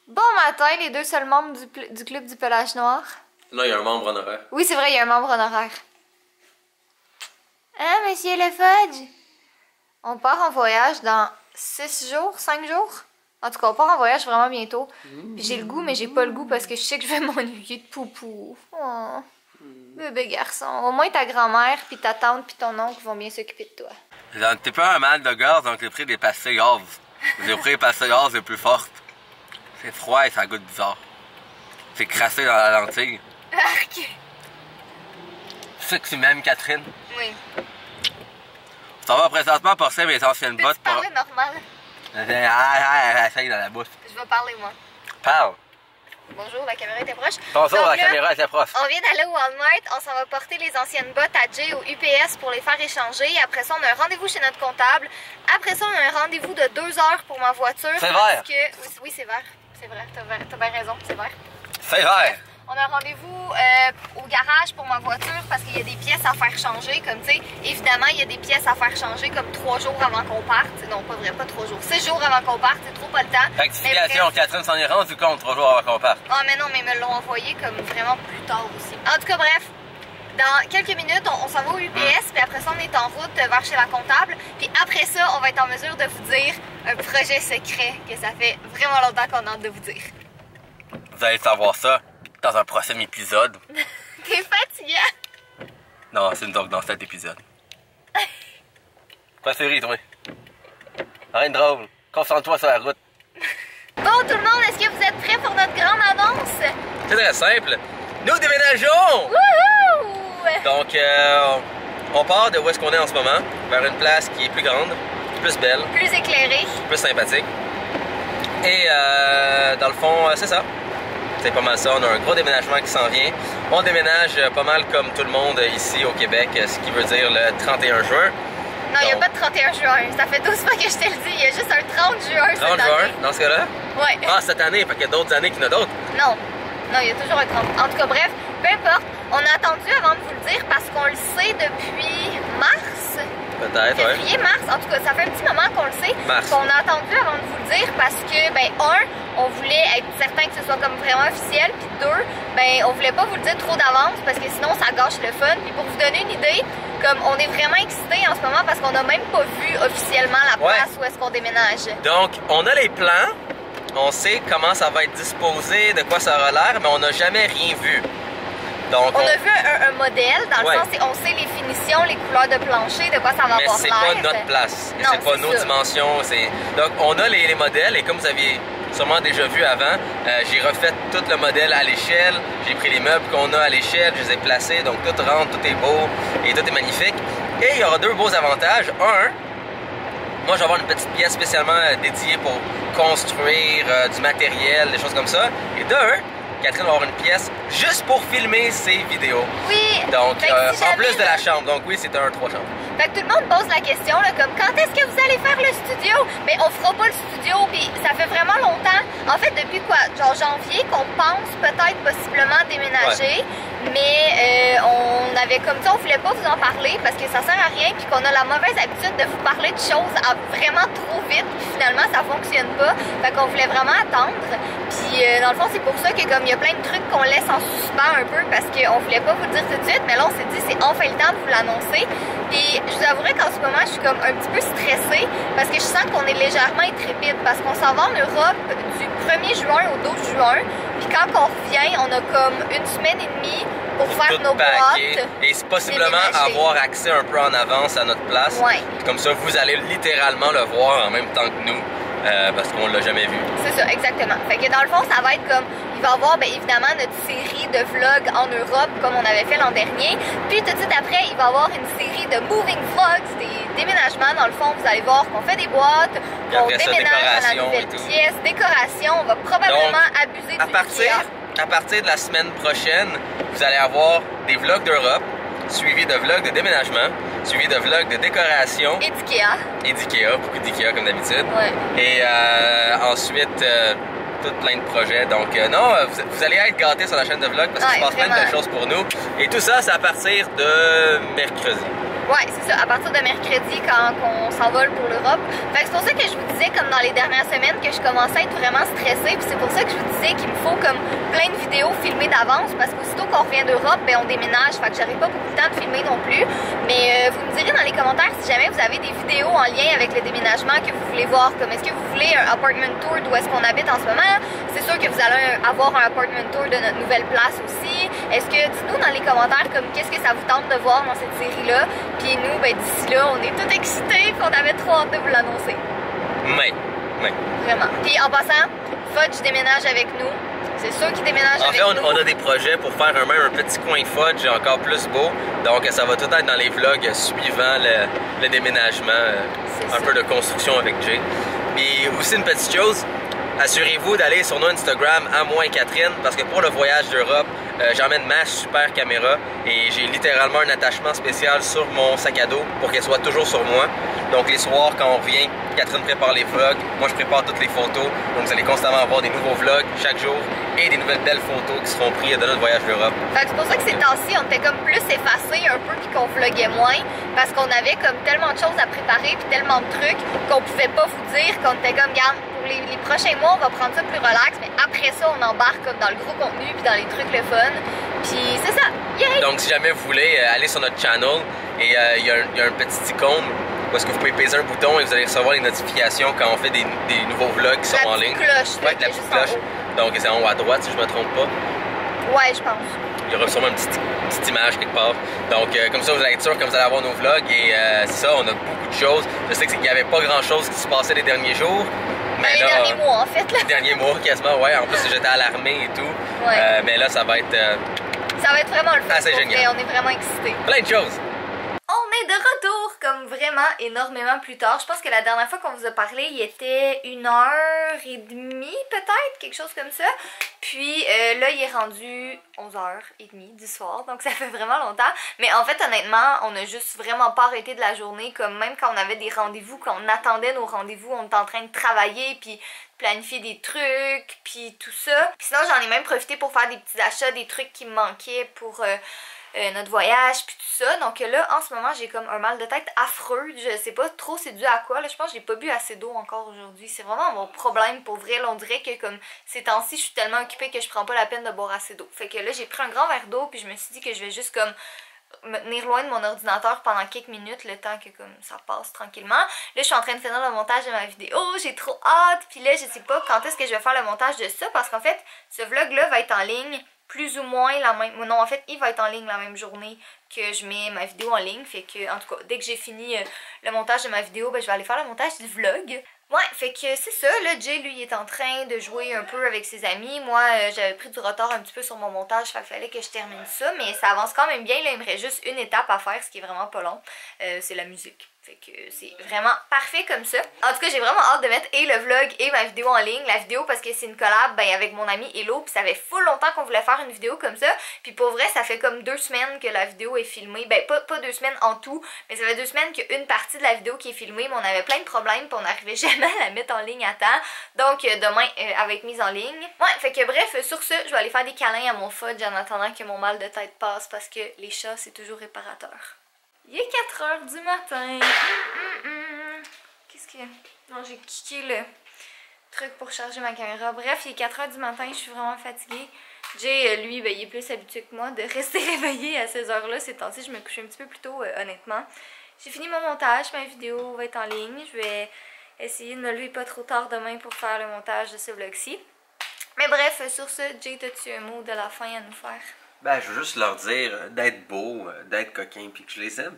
Bon matin, les deux seuls membres du club du pelage noir. Là, il y a un membre honoraire. Oui, c'est vrai, il y a un membre honoraire. Hein, monsieur le Fudge? On part en voyage dans 6 jours, 5 jours? En tout cas, on part en voyage vraiment bientôt. Puis j'ai le goût, mais j'ai pas le goût parce que je sais que je vais m'ennuyer de Poupou. Oh, bébé garçon. Au moins ta grand-mère, puis ta tante, puis ton oncle vont bien s'occuper de toi. T'es pas un mal de gorge, donc j'ai pris des pastilles gaz. J'ai pris les pastilles gaz les plus fortes. C'est froid et ça goûte bizarre. C'est crassé dans la lentille. Arc! Tu sais que tu m'aimes, Catherine? Oui. Ça va présentement passer mes anciennes bottes. Peux-tu parler normal? Essaye dans la bouche. Je vais parler, moi. Parle. Bonjour, la caméra était proche. Bonjour, Donc la là, caméra était proche. On vient d'aller au Walmart, on s'en va porter les anciennes bottes à Jay au UPS pour les faire échanger. Après ça, on a un rendez-vous chez notre comptable. Après ça, on a un rendez-vous de 2 heures pour ma voiture. C'est vert. Oui, c'est vert. C'est vrai, t'as bien raison, c'est vert. C'est vert. On a un rendez-vous au garage pour ma voiture parce qu'il y a des pièces à faire changer. Comme tu sais, évidemment, il y a des pièces à faire changer comme 3 jours avant qu'on parte. Non, pas vrai, pas 3 jours. 6 jours avant qu'on parte, c'est trop pas le temps. Rectification, Catherine s'en est rendue compte 3 jours avant qu'on parte. Ah, mais non, mais ils me l'ont envoyé comme vraiment plus tard aussi. En tout cas, bref. Dans quelques minutes, on s'en va au UPS, puis après ça, on est en route vers chez la comptable. Puis après ça, on va être en mesure de vous dire un projet secret que ça fait vraiment longtemps qu'on a hâte de vous dire. Vous allez savoir ça dans un prochain épisode. T'es fatiguant! Non, c'est donc dans cet épisode. Quoi, série, toi? Rien de drôle. Concentre-toi sur la route. Bon, tout le monde, est-ce que vous êtes prêts pour notre grande annonce? C'est très simple. Nous déménageons! Wouhou! Donc, on part de où est-ce qu'on est en ce moment, vers une place qui est plus grande, plus belle, Plus éclairé. plus sympathique. Et dans le fond, c'est ça. C'est pas mal ça. On a un gros déménagement qui s'en vient. On déménage pas mal comme tout le monde ici au Québec, ce qui veut dire le 31 juin. Non, il n'y a pas de 31 juin. Ça fait 12 fois que je te le dis. Il y a juste un 30 juin 30 cette juin, année. dans ce cas-là? Ouais. Ah, cette année, parce qu'il y a d'autres années qu'il y en a d'autres. Non. Non, il y a toujours un 30. En tout cas, bref, peu importe. On a attendu avant de vous le dire parce qu'on le sait depuis mars. Peut-être, ouais. Février, mars. En tout cas, ça fait un petit moment qu'on le sait. Mars. On a attendu avant de vous le dire parce que, ben, on voulait être certain que ce soit comme vraiment officiel. Puis 2, ben, on voulait pas vous le dire trop d'avance parce que sinon, ça gâche le fun. Puis pour vous donner une idée, comme on est vraiment excités en ce moment parce qu'on a même pas vu officiellement la place où est-ce qu'on déménage. Donc, on a les plans. On sait comment ça va être disposé, de quoi ça aura l'air, mais on n'a jamais rien vu. Donc, on a vu un modèle, dans le sens, on sait les finitions, les couleurs de plancher, de quoi ça va avoir l'air. Mais c'est pas notre place, c'est pas nos dimensions. Donc, on a les modèles, et comme vous aviez sûrement déjà vu avant, j'ai refait tout le modèle à l'échelle, j'ai pris les meubles qu'on a à l'échelle, je les ai placés, donc tout rentre, tout est beau, et tout est magnifique. Et il y aura 2 beaux avantages. Un, moi je vais avoir une petite pièce spécialement dédiée pour construire du matériel, des choses comme ça. Et 2, Catherine va avoir une pièce juste pour filmer ses vidéos. Oui! Donc, en plus de la chambre. Donc oui, c'est un 3 chambres. Fait que tout le monde pose la question, là, comme quand est-ce que vous allez faire le studio? Mais on fera pas le studio, puis ça fait vraiment longtemps. En fait, depuis quoi? Genre janvier qu'on pense peut-être possiblement déménager. Ouais. Mais on avait comme ça, on voulait pas vous en parler parce que ça sert à rien, puis qu'on a la mauvaise habitude de vous parler de choses vraiment trop vite, puis finalement ça fonctionne pas. Fait qu'on voulait vraiment attendre. Puis dans le fond, c'est pour ça que comme il y a plein de trucs qu'on laisse en suspens un peu parce qu'on voulait pas vous le dire tout de suite, mais là on s'est dit c'est enfin le temps de vous l'annoncer. Puis je vous avouerai qu'en ce moment je suis comme un petit peu stressée parce que je sens qu'on est légèrement intrépide parce qu'on s'en va en Europe du 1er juin au 12 juin. Puis quand on revient, on a comme 1 semaine et demie pour faire nos boîtes. Et possiblement avoir accès un peu en avance à notre place. Ouais. Comme ça, vous allez littéralement le voir en même temps que nous. Parce qu'on l'a jamais vu. C'est ça, exactement. Fait que dans le fond, ça va être comme, il va y avoir bien évidemment notre série de vlogs en Europe comme on avait fait l'an dernier. Puis tout de suite après, il va y avoir une série de moving vlogs, des déménagements. Dans le fond, vous allez voir qu'on fait des boîtes, qu'on déménage dans la nouvelle pièce, décoration. On va probablement abuser du IKEA. À partir de la semaine prochaine, vous allez avoir des vlogs d'Europe, suivi de vlogs de déménagement, suivi de vlogs de décoration. Et d'IKEA. Et d'IKEA, beaucoup d'IKEA comme d'habitude. Ouais. Et ensuite, tout plein de projets. Donc non, vous allez être gâtés sur la chaîne de vlog parce qu'il se passe plein de belles choses pour nous. Et tout ça, c'est à partir de mercredi. Ouais, c'est ça, à partir de mercredi quand on s'envole pour l'Europe. Fait que c'est pour ça que je vous disais, comme dans les dernières semaines, que je commençais à être vraiment stressée. Puis c'est pour ça que je vous disais qu'il me faut comme plein de vidéos filmées d'avance. Parce qu'aussitôt qu'on revient d'Europe, ben on déménage. Fait que j'aurai pas beaucoup de temps de filmer non plus. Mais vous me direz dans les commentaires si jamais vous avez des vidéos en lien avec le déménagement que vous voulez voir. Comme est-ce que vous voulez un apartment tour d'où est-ce qu'on habite en ce moment? C'est sûr que vous allez avoir un apartment tour de notre nouvelle place aussi. Est-ce que, dites-nous dans les commentaires comme qu'est-ce que ça vous tente de voir dans cette série-là. Puis nous, ben d'ici là, on est tous excités, puis on avait trop hâte de vous l'annoncer. Oui. Vraiment. Puis en passant, Fudge déménage avec nous. C'est sûr qu'il déménage avec nous. En fait, on a des projets pour faire même un petit coin Fudge encore plus beau. Donc ça va tout être dans les vlogs suivant le déménagement. Un peu de construction avec Jay. Puis aussi une petite chose, assurez-vous d'aller sur notre Instagram @Catherine parce que pour le voyage d'Europe, j'emmène ma super caméra et j'ai littéralement un attachement spécial sur mon sac à dos pour qu'elle soit toujours sur moi. Donc les soirs quand on revient, Catherine prépare les vlogs, moi je prépare toutes les photos. Donc vous allez constamment avoir des nouveaux vlogs chaque jour et des nouvelles belles photos qui seront prises de notre voyage d'Europe. C'est pour ça que ces temps-ci, on était comme plus effacés un peu puis qu'on vloguait moins parce qu'on avait comme tellement de choses à préparer puis tellement de trucs qu'on pouvait pas vous dire, qu'on était comme, regarde, les prochains mois, on va prendre ça plus relax, mais après ça, on embarque comme dans le gros contenu puis dans les trucs le fun. Puis c'est ça! Yay! Donc si jamais vous voulez aller sur notre channel et il y a un petit icône où est-ce que vous pouvez peser un bouton et vous allez recevoir les notifications quand on fait des nouveaux vlogs qui sont en ligne. Cloche, ouais, la petite cloche. Donc c'est en haut à droite si je me trompe pas. Ouais, je pense. Il y aura sûrement une petite image quelque part. Donc comme ça vous allez être sûr que vous allez avoir nos vlogs et c'est ça, on a beaucoup de choses. Je sais qu'il n'y avait pas grand chose qui se passait les derniers jours. Mais les derniers mois en fait. Là. Les derniers mois quasiment, ouais. En plus j'étais à l'armée et tout. Ouais. Mais là ça va être... ça va être vraiment le fun. C'est génial. On est vraiment excités. Plein de choses. On est de retour comme vraiment énormément plus tard. Je pense que la dernière fois qu'on vous a parlé, il était 1h30 peut-être, quelque chose comme ça. Puis là, il est rendu 11h30 du soir, donc ça fait vraiment longtemps. Mais en fait, honnêtement, on n'a juste vraiment pas arrêté de la journée. Comme même quand on avait des rendez-vous, quand on attendait nos rendez-vous, on était en train de travailler, puis planifier des trucs, puis tout ça. Puis sinon, j'en ai même profité pour faire des petits achats, des trucs qui me manquaient pour... notre voyage puis tout ça. Donc là en ce moment j'ai comme un mal de tête affreux. Je sais pas trop c'est dû à quoi. Là, je pense que j'ai pas bu assez d'eau encore aujourd'hui. C'est vraiment mon problème pour vrai. Là, on dirait que comme ces temps-ci je suis tellement occupée que je prends pas la peine de boire assez d'eau. Fait que là j'ai pris un grand verre d'eau puis je me suis dit que je vais juste comme me tenir loin de mon ordinateur pendant quelques minutes le temps que comme ça passe tranquillement. Là je suis en train de finir le montage de ma vidéo, j'ai trop hâte. Puis là je sais pas quand est-ce que je vais faire le montage de ça parce qu'en fait ce vlog là va être en ligne plus ou moins la même... Non, en fait, il va être en ligne la même journée que je mets ma vidéo en ligne. Fait que, en tout cas, dès que j'ai fini le montage de ma vidéo, ben, je vais aller faire le montage du vlog. Ouais, fait que c'est ça. Là, Jay, lui, il est en train de jouer un peu avec ses amis. Moi, j'avais pris du retard un petit peu sur mon montage. Fait qu'il fallait que je termine ça. Mais ça avance quand même bien. Là, il me reste juste une étape à faire, ce qui est vraiment pas long. C'est la musique. Fait que c'est vraiment parfait comme ça. En tout cas, j'ai vraiment hâte de mettre et le vlog et ma vidéo en ligne. La vidéo parce que c'est une collab avec mon ami Hello. Puis ça fait full longtemps qu'on voulait faire une vidéo comme ça. Puis pour vrai, ça fait comme 2 semaines que la vidéo est filmée. Ben pas 2 semaines en tout, mais ça fait 2 semaines qu'une partie de la vidéo qui est filmée. Mais on avait plein de problèmes puis on n'arrivait jamais à la mettre en ligne à temps. Donc demain, elle va être mise en ligne. Ouais, fait que bref, sur ce, je vais aller faire des câlins à mon Fudge en attendant que mon mal de tête passe parce que les chats, c'est toujours réparateur. Il est 4h du matin. Qu'est-ce que... Non, j'ai kické le truc pour charger ma caméra. Bref, il est 4h du matin, je suis vraiment fatiguée. Jay, lui, ben, il est plus habitué que moi de rester réveillé à ces heures-là. Ces temps-ci, je me couche un petit peu plus tôt, honnêtement. J'ai fini mon montage, ma vidéo va être en ligne. Je vais essayer de me lever pas trop tard demain pour faire le montage de ce vlog-ci. Mais bref, sur ce, Jay, as-tu un mot de la fin à nous faire? Ben, je veux juste leur dire d'être beau, d'être coquin, puis que je les aime.